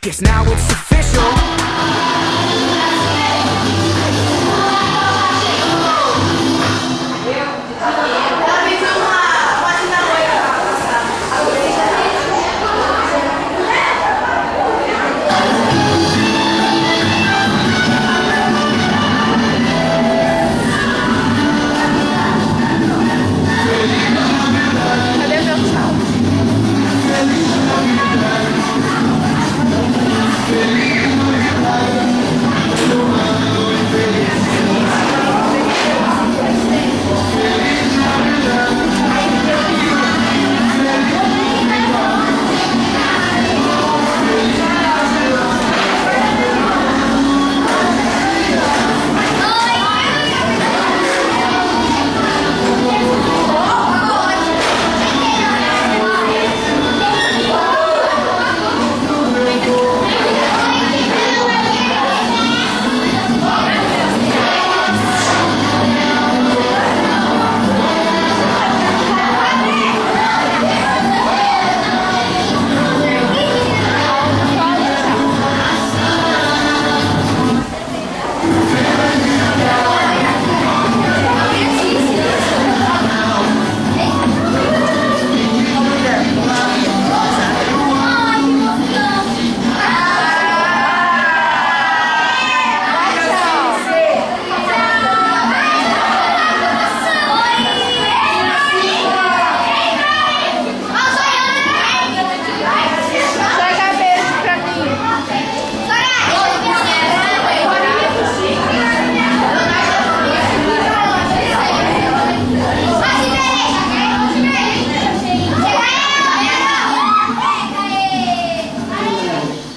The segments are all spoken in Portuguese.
Guess now it's official.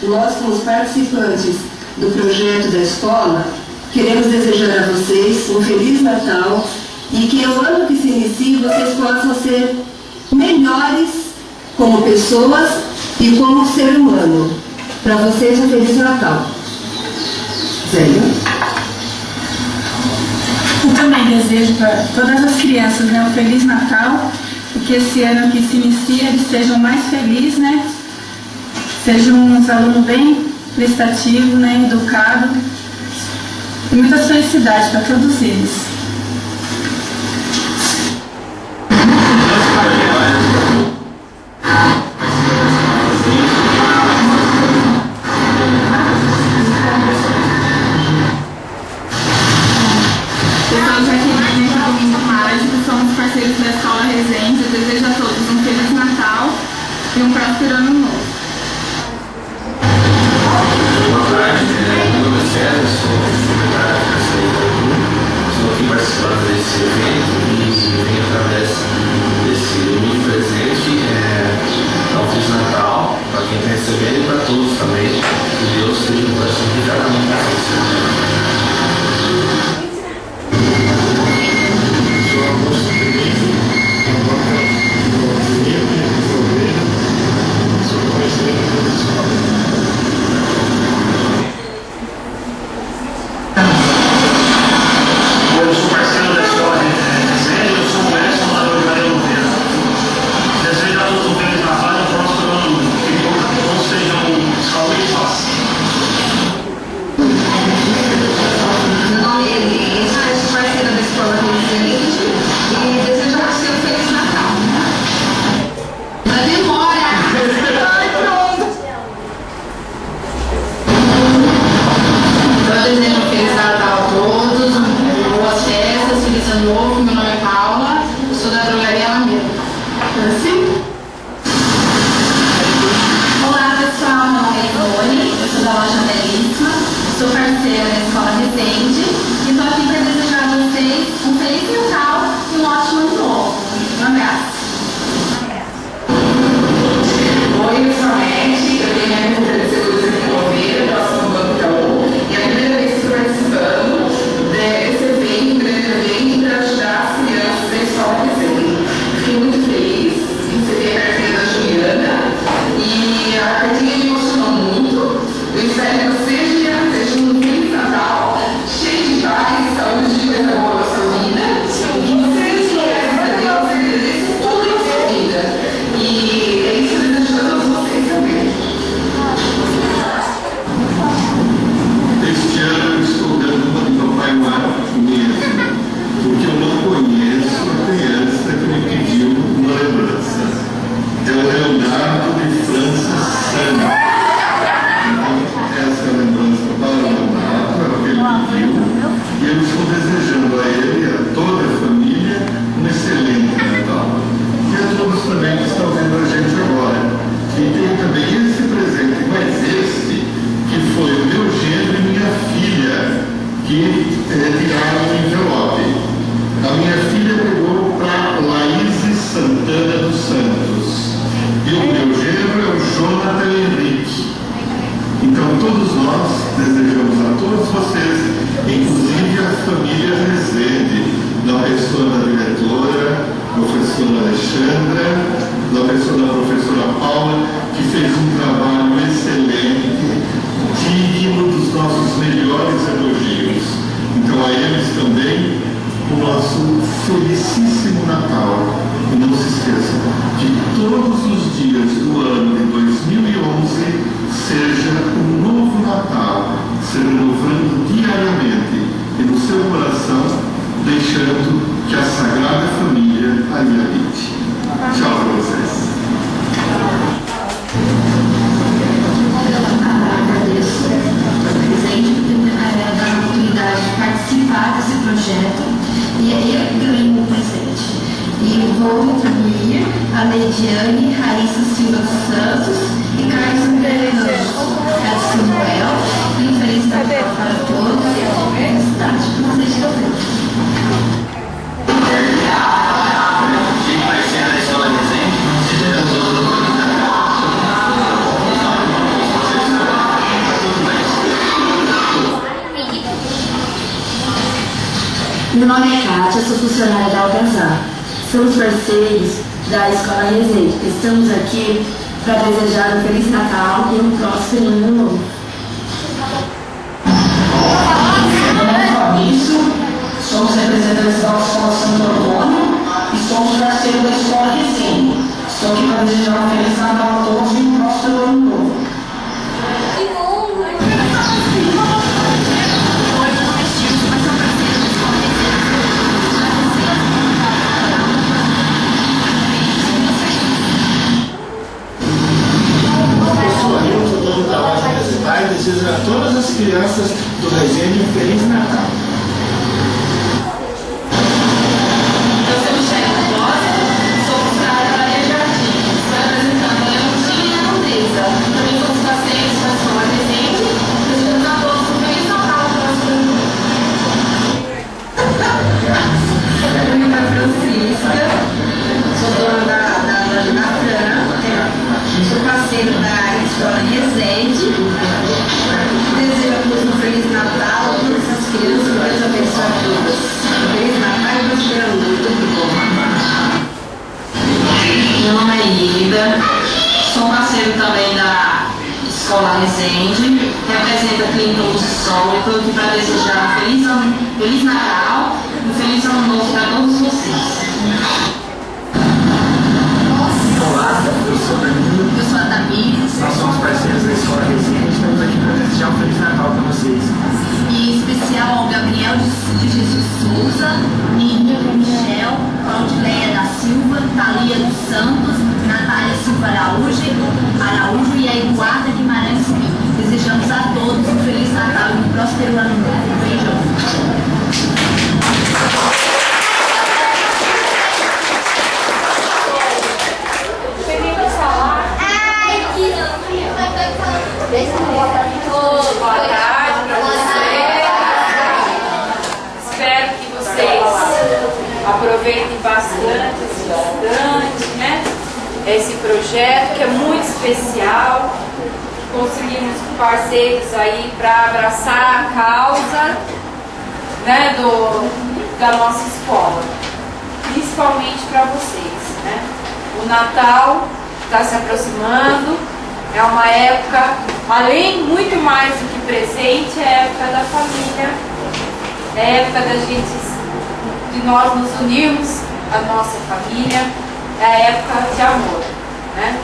Nós, como participantes do projeto da escola, queremos desejar a vocês um Feliz Natal e que no ano que se inicie vocês possam ser melhores como pessoas e como ser humano. Para vocês, um Feliz Natal. Zélia? Eu também desejo para todas as crianças, né, um Feliz Natal e que esse ano que se inicia eles sejam mais felizes, né? Sejam uns alunos bem prestativos, né, educados e muita felicidade para todos eles. Pessoal de Jaqueline, Domingo Mágico, somos parceiros da Escola Resende. Eu desejo a todos um Feliz Natal e um próspero Ano Novo. Boa tarde, meu nome é César, sou secretário da Secretaria. Estou aqui participando desse evento e venho através desse humilde presente dar um Feliz Natal para quem está recebendo e para todos também. Que Deus esteja no coração de cada um de vocês. Eu sou parceiro da escola Resende, eu sou o mestre fundador de Maria Luveira. Desejo a todos um Feliz Natal e um próspero ano novo. Que todos sejam saúde e paz. Meu nome é Elisa, eu sou parceira da escola Resende e desejo a você um Feliz Natal. Na demora! Ai, pronto! Eu desejo um Feliz Natal a todos, boas festas, Feliz Ano Novo. Meu nome é Paula, eu sou da Drogaria Alameda. Assim? Olá pessoal, meu nome é Ivone, eu sou da loja Belíssima, sou parceira da Escola Resende e estou aqui para desejar a vocês um Feliz Natal e um ótimo Ano Novo. Um abraço. Oi, eu sou a Mete, eu tenho a carteira de seguros aqui em Louveira, próximo ao Banco Itaú, e é a primeira vez que estou participando desse evento, um grande evento, para ajudar as crianças da escola Resende. Fiquei muito feliz em receber a carteira da Juliana e a cartinha me emocionou muito. Eu espero que vocês sejam um Feliz Natal, cheio de paz, saúde e coisa boa na sua vida. E que vocês querem a Deus, agradeçam tudo na sua vida. E é isso que eu desejo a todos vocês também. também esse presente, mas esse que foi o meu genro e minha filha que tiraram o envelope. A minha filha pegou para Laís Santana dos Santos e o meu genro é o Jonathan Henrique. Então todos nós desejamos a todos vocês, inclusive a família Rezende, na pessoa da diretora, professora Alexandra, na pessoa da professora Paula, que fez um trabalho excelente, digno dos nossos melhores elogios. Então a eles também o nosso felicíssimo Natal. E não se esqueçam que todos os dias do ano de 2011 seja um novo Natal, se renovando diariamente e no seu coração, deixando que a Sagrada Família ali habite. Tchau para vocês. Agradeço ao presidente por ter dado a oportunidade de participar desse projeto e eu ganho o presente. E vou atribuir a Leidiane Raíssa Silva dos Santos e Carlos Fernandes Samuel. E feliz Natal para todos e a felicidade para vocês também. Meu nome é Kátia, sou funcionária da Algazar. Somos parceiros da Escola Rezende. Estamos aqui para desejar um Feliz Natal e um próspero Ano Novo. Meu nome é Fabrício, somos representantes da Escola Santo Antônio e somos parceiros da Escola Rezende. Estou aqui para desejar um Feliz Natal a todos e um próspero Ano Novo. E desejo a todas as crianças do Rezende um Feliz Natal. Eu sou Michelle Costa, sou funcionária da área Jardim. Estou representando a Leontina e a Andresa. Também somos pacientes da Escola Rezende. Desejamos a todos um Feliz Natal para o próximo ano. Meu nome é Francisca, sou dona da Natan, sou parceiro da Escola Rezende. Desejo a todos um Feliz Natal, a todas as crianças, Deus abençoe a todos. Feliz Natal e prosperando, tudo bom. Meu nome é Ida, sou parceiro também da Escola Rezende, represento a Clínica Luz do Sol e estou aqui para desejar um Feliz Natal e um Feliz Ano Novo para todos vocês. Olá, eu sou Danilo. Eu sou a Tamires. Nós somos parceiros da Escola Rezende. Estamos aqui para desejar um Feliz Natal para vocês. E em especial ao Gabriel de Jesus Souza, Nívia Michel, Claudileia da Silva, Thalia dos Santos, Natália Silva Araújo e a Eduarda Guimarães Pinto. Desejamos a todos um Feliz Natal e um próspero Ano Novo. Beijão. Boa tarde para vocês. Espero que vocês aproveitem bastante, né? Esse projeto que é muito especial. Conseguimos parceiros aí para abraçar a causa, né, da nossa escola, principalmente para vocês, né? O Natal está se aproximando. É uma época, além muito mais do que presente, é a época da família, é a época de nós nos unirmos à nossa família, é a época de amor, né?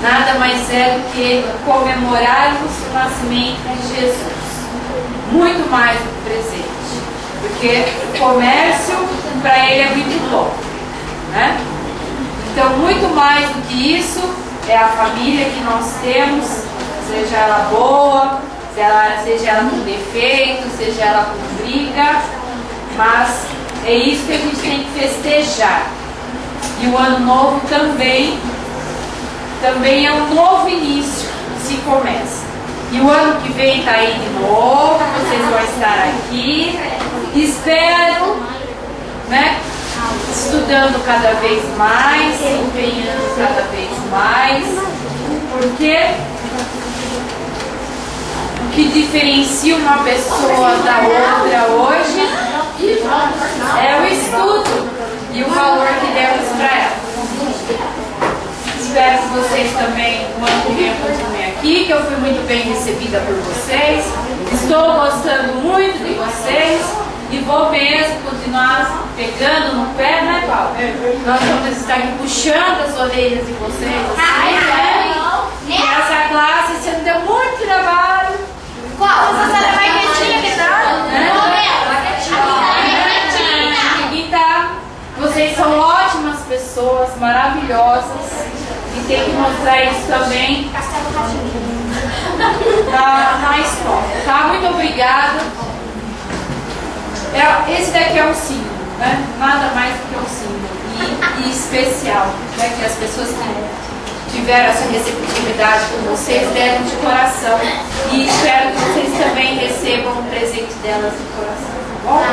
Nada mais é do que comemorarmos o nascimento de Jesus, muito mais do que presente, porque o comércio para ele é muito bom, né? Então, muito mais do que isso, é a família que nós temos, seja ela boa, seja ela com defeito, seja ela com briga, mas é isso que a gente tem que festejar. E o Ano Novo também também é um novo início que se começa. E o ano que vem está aí de novo, vocês vão estar aqui. Espero, né, estudando cada vez mais, se empenhando cada vez mais, porque o que diferencia uma pessoa da outra hoje é o estudo e o valor que demos para ela. Espero que vocês também continuem aqui, que eu fui muito bem recebida por vocês. Estou gostando muito de vocês e vou mesmo continuar pegando no pé, né, Paulo? Nós vamos estar aqui puxando as orelhas de vocês, assim, né? E essa classe, você não deu muito trabalho. Qual? Você é mais quietinha que tá? Tá? Vocês são ótimas pessoas, maravilhosas. E tem que mostrar isso também na escola, tá? Muito obrigada. Esse daqui é um símbolo, né? Nada mais do que um símbolo e especial, né? Que as pessoas que tiveram essa receptividade com vocês deram de coração, e espero que vocês também recebam um presente delas de coração, tá bom?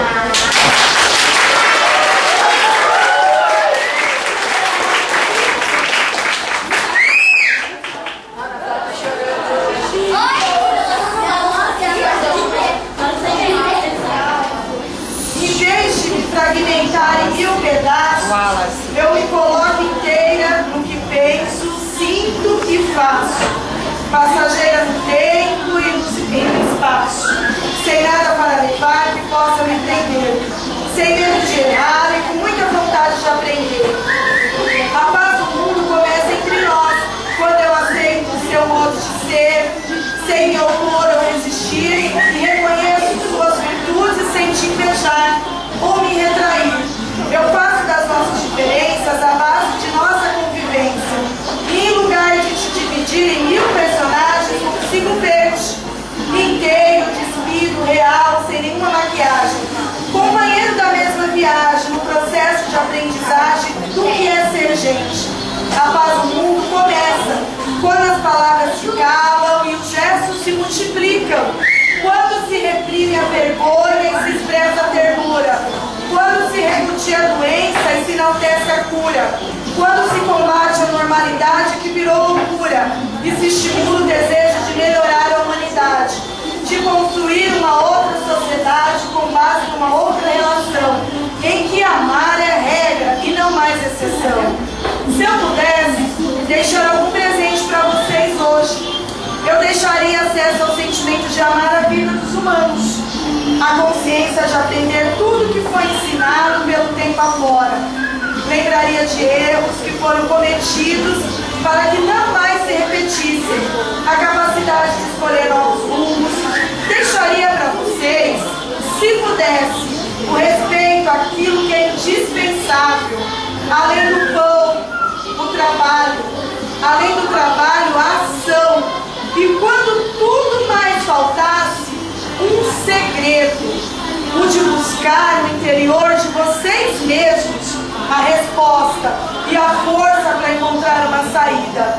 Fragmentar em 1000 pedaços, eu me coloco inteira no que penso, sinto e faço, passageira no tempo e no espaço, sem nada para levar que possa me prender, sem medo de errar e com muita vontade de aprender. A paz do mundo começa entre nós, quando eu aceito o seu modo de ser, sem me opor ou resistir, e reconheço suas virtudes sem te invejar ou me retrair. Eu faço das nossas diferenças a base de nossa convivência. E em lugar de te dividir em 1000 personagens, consigo ver-te inteiro, despido, real, sem nenhuma maquiagem. Companheiro da mesma viagem, no processo de aprendizagem do que é ser gente. A paz do mundo começa quando as palavras se calam e os gestos se multiplicam. Quando se reprime a vergonha e se expressa a ternura. Quando se repudia a doença e se enaltece a cura. Quando se combate a normalidade que virou loucura e se estimula o desejo de melhorar a humanidade, de construir uma outra sociedade com base numa outra relação, em que amar é regra e não mais exceção. Se eu pudesse deixar algum presente para vocês hoje, eu deixaria acesso ao sentimento de amar a vida dos humanos, a consciência de aprender tudo que foi ensinado pelo tempo afora. Lembraria de erros que foram cometidos para que não mais se repetissem, a capacidade de escolher novos rumos. Deixaria para vocês, se pudesse, o respeito àquilo que é indispensável, além do pão, o trabalho, além do trabalho, a ação. E quando tudo mais faltasse, um segredo, o de buscar no interior de vocês mesmos a resposta e a força para encontrar uma saída.